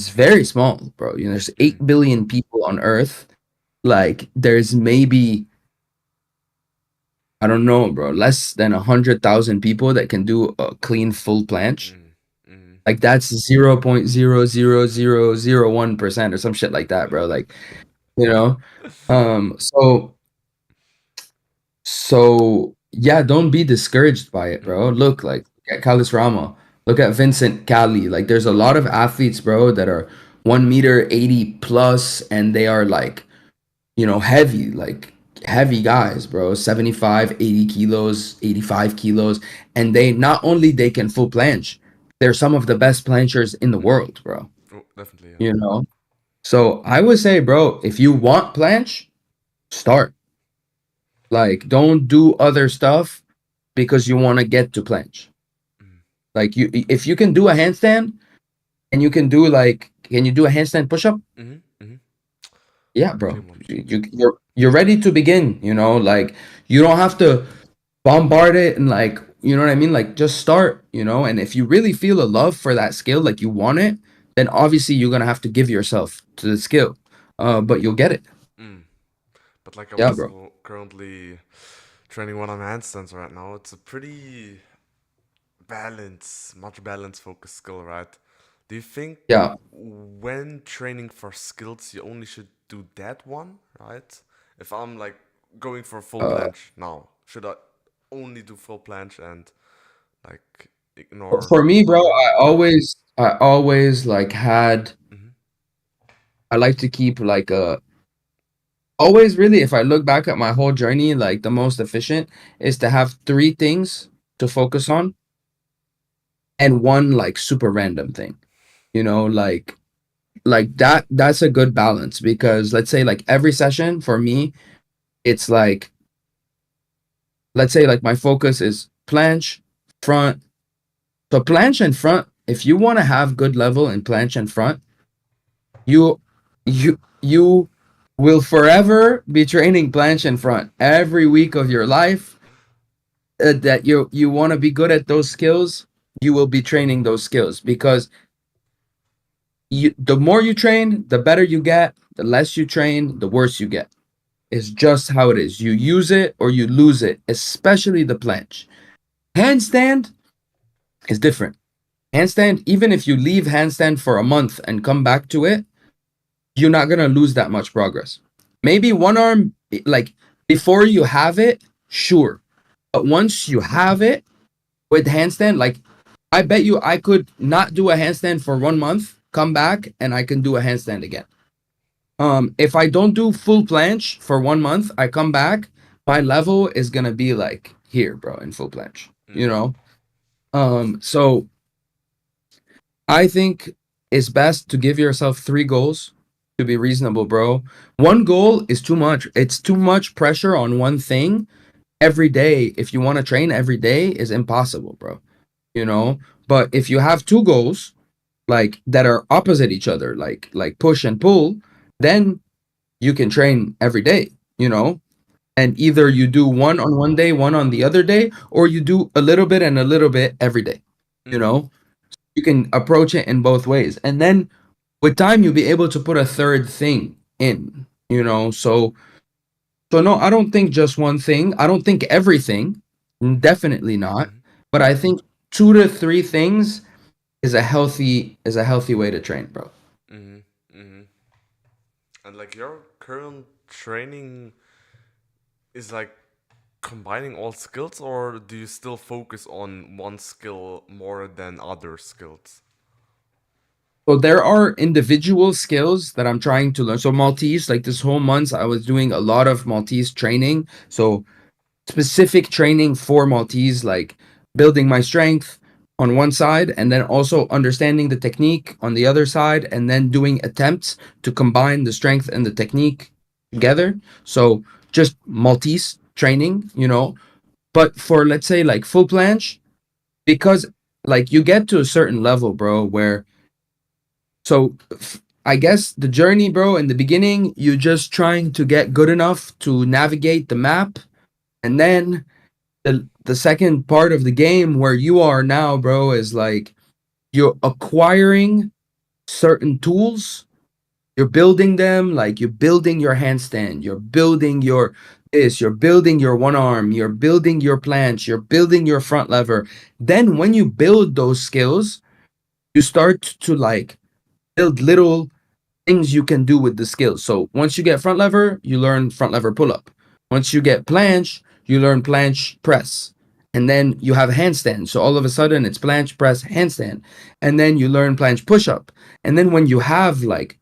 very small, bro. There's mm, 8 billion people on Earth. Like, there's maybe, I don't know, bro, less than 100,000 people that can do a clean full planche. mm, mm. Like, that's 0.00001% or some shit like that, bro. Like, you know. So yeah, don't be discouraged by it, bro. Mm-hmm. Look, like at Calis Rama, look at Vincent Cali. Like there's a lot of athletes, bro, that are 1 meter 80 plus, and they are like, heavy, like heavy guys, bro. 75, 80 kilos, 85 kilos. And they not only they can full planche, they're some of the best planchers in the Mm-hmm. world, bro. Oh, definitely, yeah. You know? So I would say, bro, if you want planche, start. Like, don't do other stuff because you want to get to planche. Like if you can do a handstand and you can do like, can you do a handstand push up? Mm-hmm. Mm-hmm. Yeah, Quickly bro. one. You're ready to begin. Like you don't have to bombard it and like you know what I mean. Like just start. And if you really feel a love for that skill, like you want it, then obviously you're gonna have to give yourself to the skill. But you'll get it. Mm. But like I'm Yeah, bro. also currently training one on handstands right now. It's a pretty much balance focused skill, right? Do you think Yeah. when training for skills you only should do that one, right? If I'm like going for full Uh, planche now, should I only do full planche and like ignore for me, bro, other? I always like had. Mm-hmm. I like to keep like a always really if I look back at my whole journey, like the most efficient is to have three things to focus on and one like super random thing. Like that's a good balance because let's say like every session for me, it's like let's say like my focus is planche, front. So planche and front, if you want to have good level in planche and front, you you will forever be training planche and front every week of your life. That you want to be good at those skills, you will be training those skills because the more you train, the better you get. The less you train, the worse you get. It's just how it is. You use it or you lose it, especially the planche. Handstand is different. Handstand, even if you leave handstand for a month and come back to it, you're not gonna lose that much progress. Maybe one arm, like before you have it, sure. But once you have it with handstand, like I bet you I could not do a handstand for 1 month, come back, and I can do a handstand again. If I don't do full planche for 1 month, I come back, my level is gonna be like here, bro, in full planche. You Mm-hmm. know? So I think it's best to give yourself three goals to be reasonable, bro. One goal is too much. It's too much pressure on one thing every day. If you want to train every day, is impossible, bro. You know. But if you have two goals like that are opposite each other, like push and pull, then you can train every day. And either you do one on one day, one on the other day, or you do a little bit and a little bit every day. You Mm-hmm. know, you can approach it in both ways. And then with time you'll be able to put a third thing in. So no, I don't think just one thing. I don't think everything. Definitely not. Mm-hmm. But I think 2 to 3 things is a healthy way to train, bro. Mm-hmm. Mm-hmm. And like your current training is like combining all skills, or do you still focus on one skill more than other skills? So there are individual skills that I'm trying to learn. So Maltese, like this whole month, I was doing a lot of Maltese training. So specific training for Maltese, like building my strength on one side, and then also understanding the technique on the other side, and then doing attempts to combine the strength and the technique together. So just Maltese training. But for let's say like full planche, because like you get to a certain level, bro, where I guess the journey, bro, in the beginning, you're just trying to get good enough to navigate the map, and then the second part of the game where you are now, bro, is like you're acquiring certain tools, you're building them, like you're building your handstand, you're building your this, you're building your one arm, you're building your planche, you're building your front lever. Then when you build those skills, you start to like build little things you can do with the skills. So once you get front lever, you learn front lever pull up. Once you get planche, you learn planche press, and then you have handstand. So all of a sudden it's planche press handstand, and then you learn planche push up. And then when you have like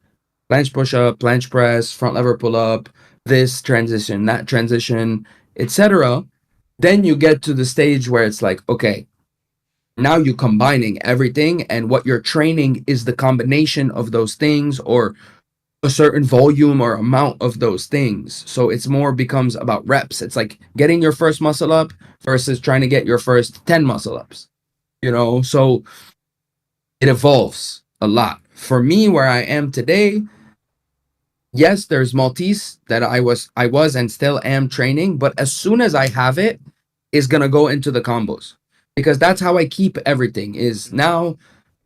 planche push up, planche press, front lever pull up, this transition, that transition, etc., then you get to the stage where it's like, okay, now you're combining everything, and what you're training is the combination of those things, or a certain volume or amount of those things. So it's more becomes about reps. It's like getting your first muscle up versus trying to get your first 10 muscle ups, So it evolves a lot. For me, where I am today, yes, there's Maltese that I was and still am training, but as soon as I have it, is gonna go into the combos, because that's how I keep everything. Is Mm, now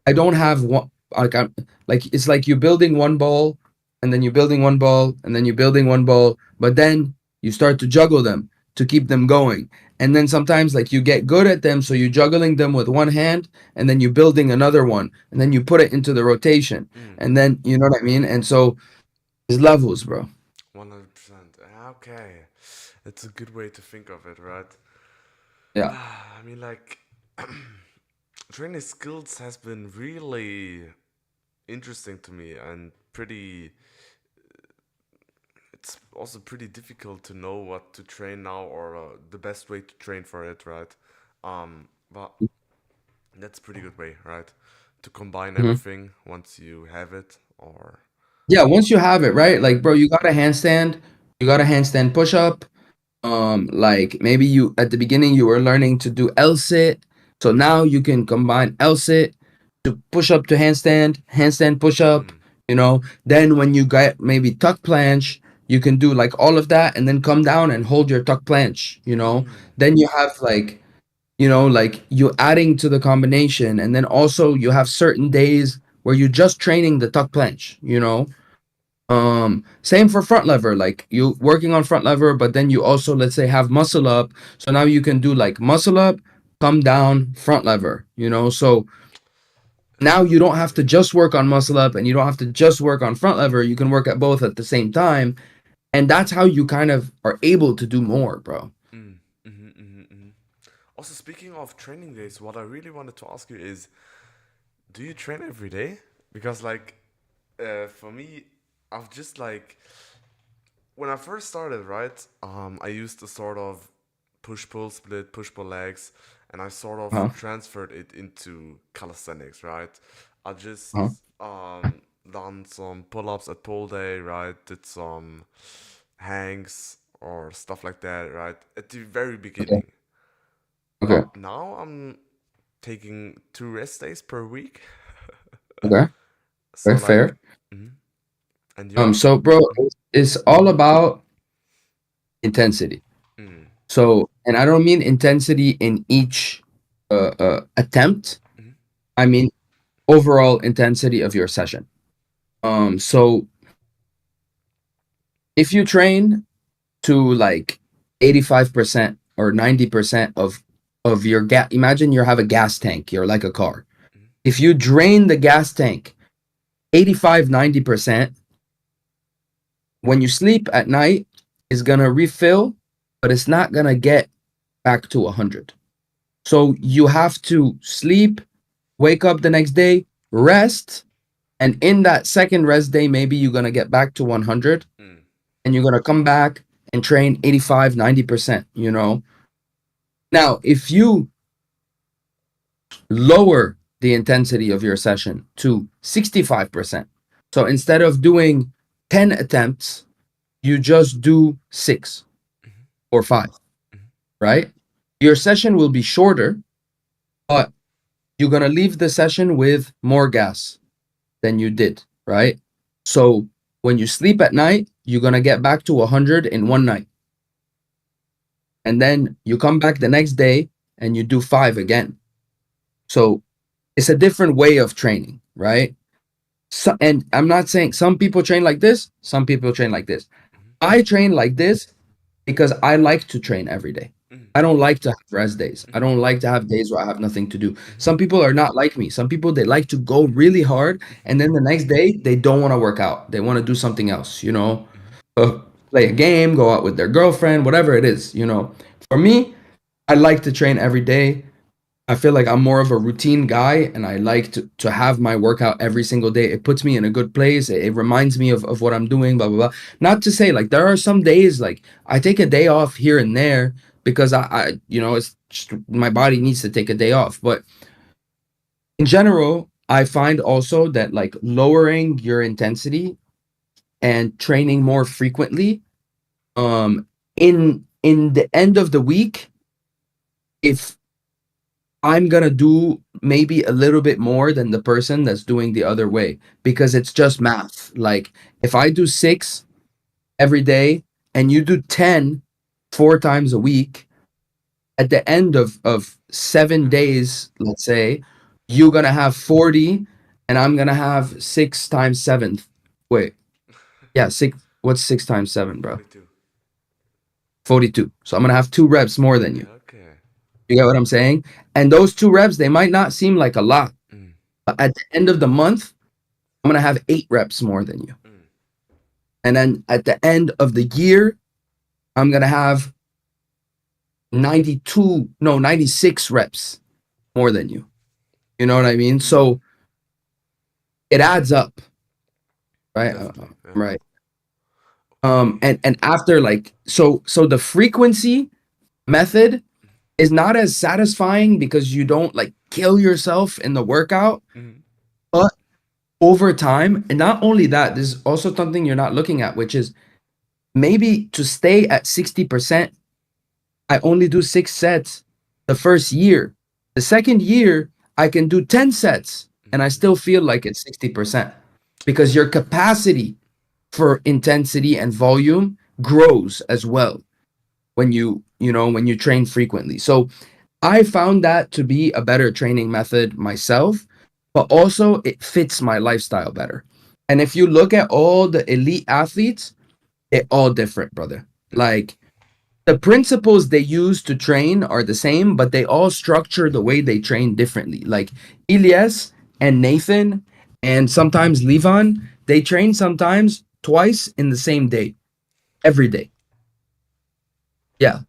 I don't have one, like I'm like, it's like you building one ball, and then you're building one ball, and then you're building one ball, but then you start to juggle them to keep them going. And then sometimes like you get good at them, so you're juggling them with one hand, and then you're building another one, and then you put it into the rotation. mm, And then you know what I mean? And so it's levels, bro. 100%. Okay. It's a good way to think of it, right? Yeah. I mean, like, training skills has been really interesting to me and pretty. It's also pretty difficult to know what to train now or the best way to train for it, right? But that's a pretty good way, right? To combine Mhm. everything once you have it, or. Yeah, once you have it, right? Like, bro, you got a handstand push up. Like maybe you at the beginning you were learning to do L sit, so now you can combine L sit to push up to handstand, handstand push up. Mm, Then when you get maybe tuck planche, you can do like all of that, and then come down and hold your tuck planche. mm, Then you have like, like you adding to the combination, and then also you have certain days where you're just training the tuck planche. Same for front lever, like you working on front lever, but then you also, let's say, have muscle up. So now you can do like muscle up, come down, front lever. So now you don't have to just work on muscle up, and you don't have to just work on front lever. You can work at both at the same time. And that's how you kind of are able to do more, bro. mm, Also, speaking of training days, what I really wanted to ask you is, do you train every day? Because, like, for me, I've just like when I first started, right? I used to sort of push pull split, push pull legs, and I sort of Huh? transferred it into calisthenics, right? I Huh? just done some pull ups at pull day, right? Did some hangs or stuff like that, right? At the very Okay. beginning. Okay. But now I'm taking 2 rest days per week. Okay. So Very like, fair. mhm. And you? So bro, it's all about intensity. Mm, So, and I don't mean intensity in each attempt. mhm, I mean overall intensity of your session. So if you train to like 85% or 90% of your gas, imagine you have a gas tank, you're like a car. mhm, If you drain the gas tank 85, 90%, when you sleep at night, it's gonna refill, but it's not gonna get back to 100. So you have to sleep, wake up the next day, rest, and in that second rest day, maybe you're gonna get back to 100, mm, and you're gonna come back and train 85, 90%. Now, if you lower the intensity of your session to 65%, so instead of doing 10 attempts, you just do 6 mhm, or 5, mhm, right? Your session will be shorter, but you're gonna leave the session with more gas than you did, right? So when you sleep at night, you're gonna get back to 100 in one night. And then you come back the next day and you do 5 again. So it's a different way of training, right? So, and I'm not saying some people train like this, some people train like this. mhm, I train like this because I like to train every day. mhm, I don't like to have rest days. I mhm, don't like to have days where I have nothing to do. mhm, Some people are not like me. Some people, they like to go really hard, mhm, and then the next day they don't want to work out. They want to do something else, mhm, play a game, go out with their girlfriend, whatever it is. For me, I like to train every day. I feel like I'm more of a routine guy and I like to have my workout every single day. It puts me in a good place. It reminds me of what I'm doing, blah, blah, blah. Not to say like there are some days like I take a day off here and there because it's just my body needs to take a day off. But in general, I find also that like lowering your intensity and training more frequently, in the end of the week, if I'm gonna do maybe a little bit more than the person that's doing the other way because it's just math. Like if I do 6 every day and you do 10 4 times a week, at the end of 7 days, let's say, you're gonna have 40 and I'm gonna have 6 times 7. Wait, yeah, six. What's 6 times 7, bro? 42. 42. So I'm gonna have 2 reps more than you. Okay. You get what I'm saying? And those 2 reps, they might not seem like a lot. Mm. But at the end of the month, I'm gonna have 8 reps more than you. Mm. And then at the end of the year, I'm gonna have 96 reps more than you. You know what I mean? Mm. So it adds up, right? Definitely. Yeah. Right. Okay. And after like so the frequency method is not as satisfying because you don't like kill yourself in the workout, Mm. but over time, and not only that, there's also something you're not looking at, which is maybe to stay at 60%, I only do 6 sets the first year. The second year, I can do 10 sets and I Mm. still feel like it's 60% because your capacity for intensity and volume grows as well when when you train frequently. So I found that to be a better training method myself, but also it fits my lifestyle better. And if you look at all the elite athletes, they're all different, brother. Mm. Like the principles they use to train are the same, but they all structure the way they train differently. Like Elias and Nathan and sometimes Levon, they train sometimes twice in the same day, every day. Yeah.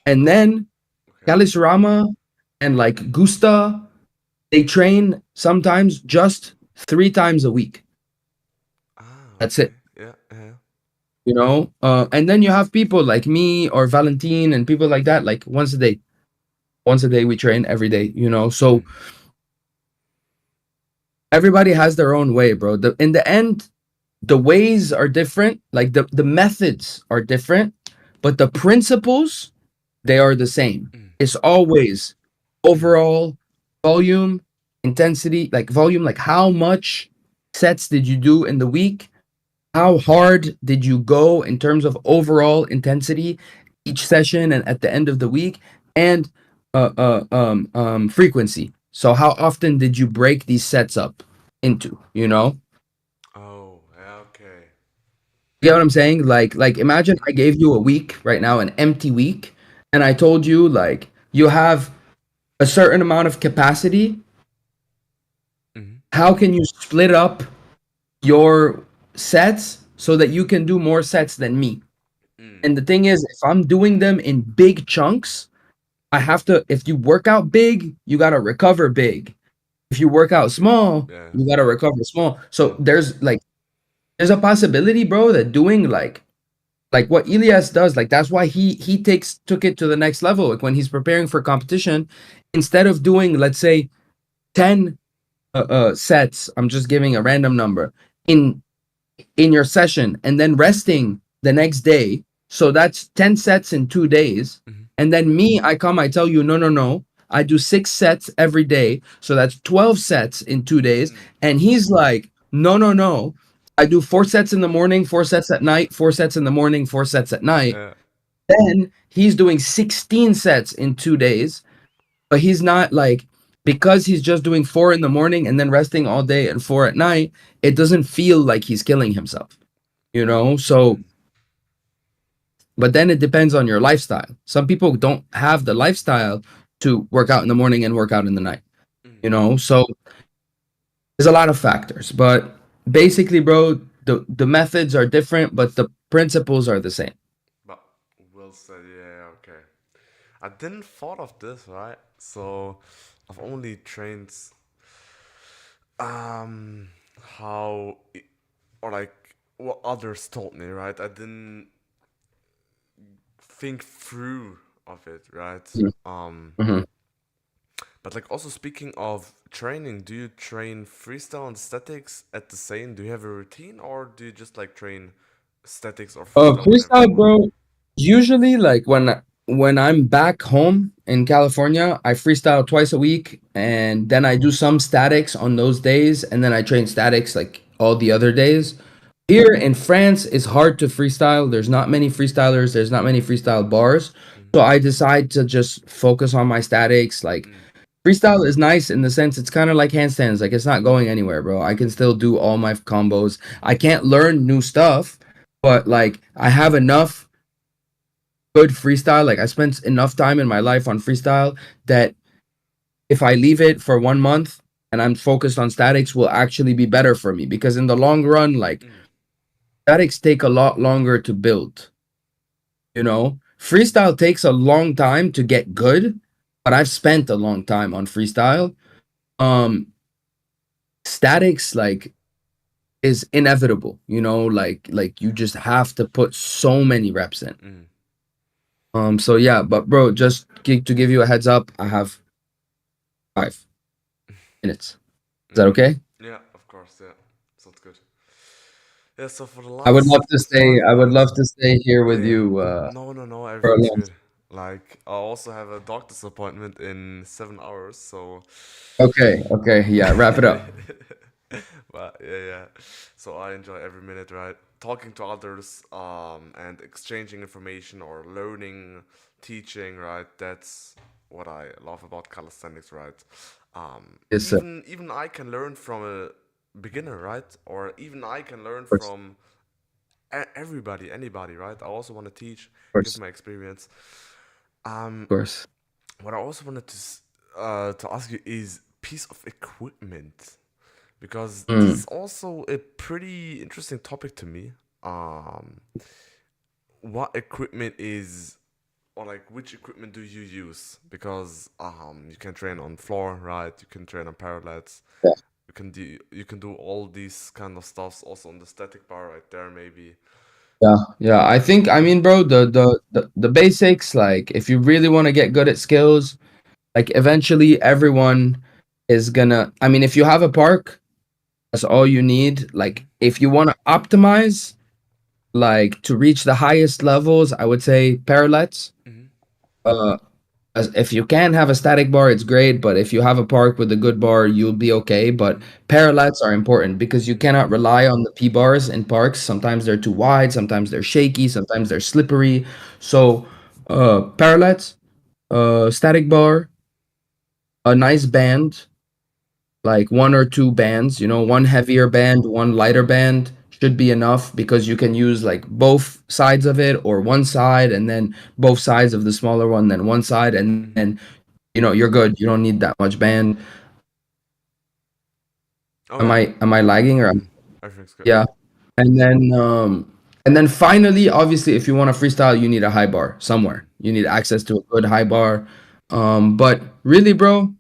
And then Okay. Kalis Rama and like Gusta, they train sometimes just 3 times a week. Ah, That's okay. it. Yeah, yeah. And then you have people like me or Valentine and people like that, like once a day. Once a day we train every day. So Mm. everybody has their own way, bro. In the end, the ways are different, like the methods are different, but the principles, they are the same. Mm. It's always Mm. overall volume, intensity, like volume, like how much sets did you do in the week? How hard did you go in terms of overall intensity each session and at the end of the week? And frequency. So how often did you break these sets up into? Oh, yeah, okay. You get what I'm saying? Like imagine I gave you a week right now, an empty week, and I told you like you have a certain amount of capacity. Mm. How can you split up your sets so that you can do more sets than me? Mm. And the thing is, if I'm doing them in big chunks, I have to, if you work out big, you got to recover big. If you work out small, Yeah. you got to recover small. So Mm. there's a possibility, bro, that doing like what Elias does, like that's why he took it to the next level. Like when he's preparing for competition, instead of doing, let's say, 10 sets, I'm just giving a random number in in your session and then resting the next day. So that's 10 sets in 2 days. Mm. And then me, I tell you, no, no, no. I do 6 sets every day. So that's 12 sets in 2 days. Mm. And he's like, no, no, no. I do 4 sets in the morning, 4 sets at night, 4 sets in the morning, 4 sets at night. Yeah. Then he's doing 16 sets in 2 days, but he's not like, because he's just doing 4 in the morning and then resting all day and 4 at night, it doesn't feel like he's killing himself. So, Mm. but then it depends on your lifestyle. Some people don't have the lifestyle to work out in the morning and work out in the night, Mm. so there's a lot of factors. But basically, bro, the methods are different, but the principles are the same. But well said. Yeah, okay. I didn't thought of this, right? So I've only trained um how or like what others told me, right? I didn't think through of it, right? Um Mm-hmm. but like also speaking of training, do you train freestyle and statics at the same? Do you have a routine or do you just like train statics or freestyle whenever you Freestyle, want? bro. Usually, like when I'm back home in California, I freestyle twice a week, and then I do some statics on those days, and then I train statics like all the other days. Here in France, it's hard to freestyle. There's not many freestylers. There's not many freestyle bars. Mm, So I decide to just focus on my statics. Like mm, freestyle is nice in the sense it's kind of like handstands. Like it's not going anywhere, bro. I can still do all my combos. I can't learn new stuff, but like I have enough good freestyle. Like I spent enough time in my life on freestyle that if I leave it for 1 month and I'm focused on statics will actually be better for me because in the long run, like mm, statics take a lot longer to build. Freestyle takes a long time to get good, but I've spent a long time on freestyle. Um, Statics like is inevitable, like you just have to put so many reps in. mm, So yeah, but bro, just to give you a heads up, I have 5 minutes. Is that mm. okay? Yeah, of course, yeah. Sounds good. Yeah, so for the I would love last to stay. five I would love minutes, to stay here with yeah. you No, no, no, for a everything's long. good. Like, I also have a doctor's appointment in 7 hours, so. Okay, okay, yeah. Wrap it up. But yeah, yeah. So I enjoy every minute, right? Talking to others, and exchanging information or learning, teaching, right? That's what I love about calisthenics, right? Yes, sir. Of Even I can learn from a beginner, right? Or even I can learn course, from everybody, anybody, right? I also want to teach, of give course, my experience. Um, of course. what I also wanted to ask you is piece of equipment because this Mm. is also a pretty interesting topic to me. Um, what equipment is or like which equipment do you use? Because you can train on floor, right? You can train on parallels. Yeah, You can do all these kind of stuffs also on the static bar right there maybe. yeah, yeah. I mean, bro, the basics. Like, if you really want to get good at skills, like eventually everyone is gonna. I mean, if you have a park, that's all you need. Mm-hmm. Like, if you want to optimize, like to reach the highest levels, I would say parallels. Mm-hmm. Uh, as if you can have a static bar, it's great. But if you have a park with a good bar, you'll be okay. But Mm-hmm. parallels are important because you Mm-hmm. cannot rely on the P bars in parks. Sometimes they're too wide, sometimes they're shaky, sometimes they're slippery. So, parallels, static bar, a nice band, like 1 or 2 bands, one heavier band, one lighter band should be enough because you can use like both sides of it or one side and then both sides of the smaller one, then one side, and Mm-hmm. then you're good. You don't need that much band. Oh Am yeah. I lagging or Mm-hmm. Everything's good. yeah. And then finally, obviously, if you want to freestyle, you need a high bar Mm-hmm. somewhere. You need access to a good high bar. But really, bro,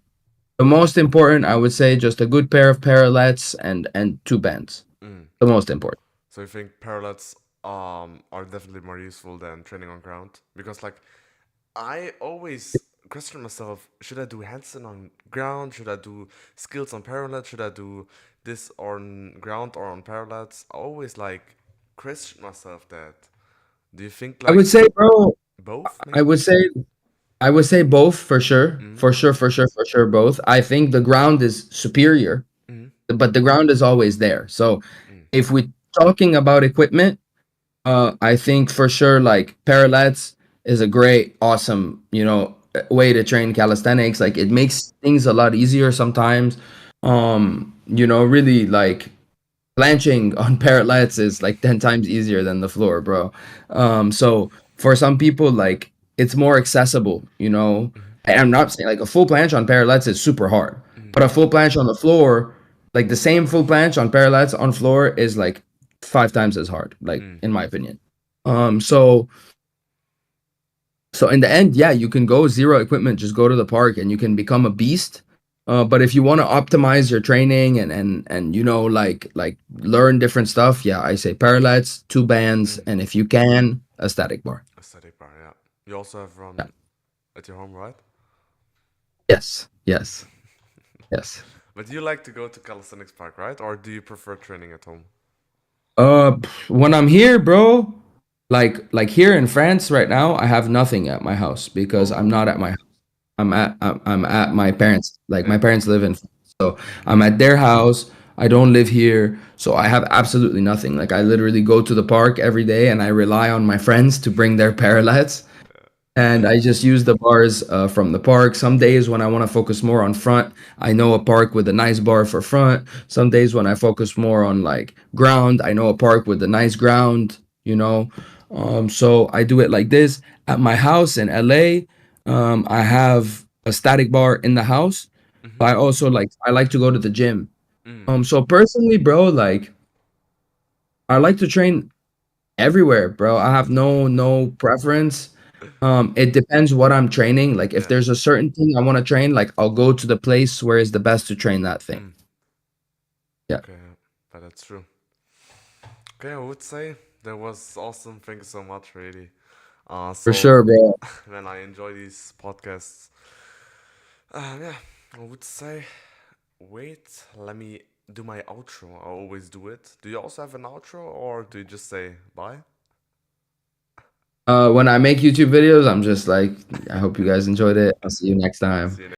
the most important, I would say, just a good pair of parallels and 2 bands. Mm. The most important. So you think parallels are definitely more useful than training on ground? Because like I always question myself, should I do handstand on ground? Should I do skills on parallels? Should I do this on ground or on parallels? I always like question myself that. Do you think I would like say, bro, both I maybe? would say I would say both for sure. Mm-hmm. For sure, for sure, for sure, both. I think the ground is superior, Mm-hmm. but the ground is always there. So Mm-hmm. if we're talking about equipment, I think for sure like parallels is a great, awesome, way to train calisthenics. Like it makes things a lot easier sometimes. Really like planching on parallels is like 10 times easier than the floor, bro. So for some people, like it's more accessible. Mm-hmm. And I'm not saying like a full planche on parallels is super hard, Mm-hmm. but a full planche on the floor, like the same full planche on parallels on floor is like 5 times as hard, like Mm-hmm. in my opinion. So So in the end, yeah, you can go zero equipment, just go to the park and you can become a beast. But if you want to optimize your training and like learn different stuff, yeah, I say parallels, two bands, Mm. and if you can, a static bar. A static bar, yeah. You also have Yeah. run at your home, right? Yes, yes, yes. But you like to go to calisthenics park, right? Or do you prefer training at home? When I'm here, bro, like here in France right now, I have nothing at my house because I'm not Oh, at my I'm at my parents. Like my yeah. parents live in France, so Mm. I'm at their house. I don't live here, so I have absolutely nothing. Like I literally go to the park every day, and I rely on my friends to bring their parallettes. And I just use the bars from the park. Some days when I want to focus more on front, I know a park with a nice bar for front. Some days when I focus more on like ground, I know a park with a nice ground, you know. So I do it like this. At my house in LA, I have a static bar in the house. Mm-hmm. But I like to go to the gym. Mm. So personally, bro, like I like to train everywhere, bro. I have no preference. It depends what I'm training. Like if Yeah. there's a certain thing I want to train, like I'll go to the place where is the best to train that thing. Mm. Yeah, Okay, but that's true. Okay, I would say that was awesome. Thank you so much, really. for So sure, bro. when I enjoy these podcasts, yeah, I would say, wait, let me do my outro. I always do it. Do you also have an outro, or do you just say bye? When I make YouTube videos, I'm just like, I hope you guys enjoyed it. I'll see you next time. See you